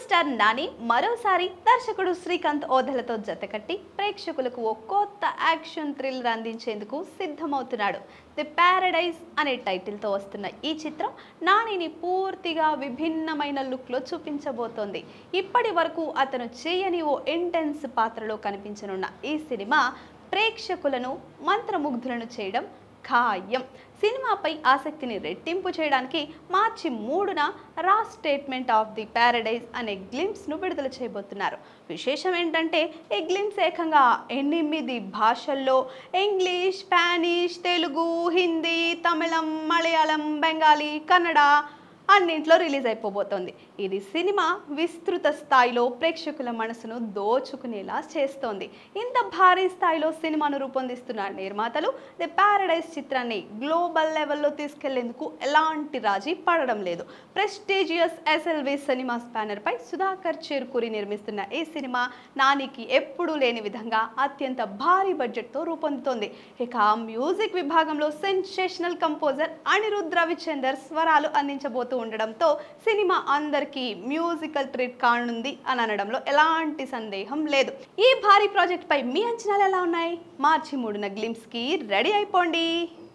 Star Nani మరోసారి దర్శకుడు శ్రీకాంత్ ఓదెలతో జతకట్టి ప్రేక్షకులకు ఓ కొత్త యాక్షన్ థ్రిల్లర్ అందించేందుకు సిద్ధమవుతున్నాడు. ది ప్యారడైజ్ అనే టైటిల్తో వస్తున్న ఈ చిత్రం నానిని పూర్తిగా విభిన్నమైన లుక్లో చూపించబోతోంది. ఇప్పటి వరకు అతను చేయని ఓ ఇంటెన్స్ పాత్రలో కనిపించనున్న ఈ సినిమా ప్రేక్షకులను మంత్రముగ్ధులను చేయడం ఖాయం. సినిమాపై ఆసక్తిని రెట్టింపు చేయడానికి మార్చి 3న రా స్టేట్మెంట్ ఆఫ్ ది ప్యారడైజ్ అనే గ్లింప్స్ను విడుదల చేయబోతున్నారు. విశేషం ఏంటంటే ఈ గ్లింప్స్ ఏకంగా 8 భాషల్లో ఇంగ్లీష్, స్పానిష్, తెలుగు, హిందీ, తమిళం, మలయాళం, బెంగాలీ, కన్నడ అన్నింట్లో రిలీజ్ అయిపోబోతోంది. ఇది సినిమా విస్తృత స్థాయిలో ప్రేక్షకుల మనసును దోచుకునేలా చేస్తోంది. ఇంత భారీ స్థాయిలో సినిమాను రూపొందిస్తున్న నిర్మాతలు ది ప్యారడైజ్ చిత్రాన్ని గ్లోబల్ లెవెల్లో తీసుకెళ్లేందుకు ఎలాంటి రాజీ పడడం లేదు. ప్రెస్టీజియస్ ఎస్ఎల్వి సినిమాస్ బ్యానర్ పై సుధాకర్ చేరుకూరి నిర్మిస్తున్న ఈ సినిమా నానికి ఎప్పుడూ లేని విధంగా అత్యంత భారీ బడ్జెట్తో రూపొందుతోంది. ఇక మ్యూజిక్ విభాగంలో సెన్సేషనల్ కంపోజర్ అనిరుద్ రవిచందర్ స్వరాలు అందించబోతూ ఉండడంతో సినిమా అందరికీ మ్యూజికల్ ట్రీట్ కానుంది అని అనడంలో ఎలాంటి సందేహం లేదు. ఈ భారీ ప్రాజెక్ట్ పై మీ అంచనాలు ఎలా ఉన్నాయి? మార్చి 3న గ్లింప్స్ కి రెడీ అయిపోండి.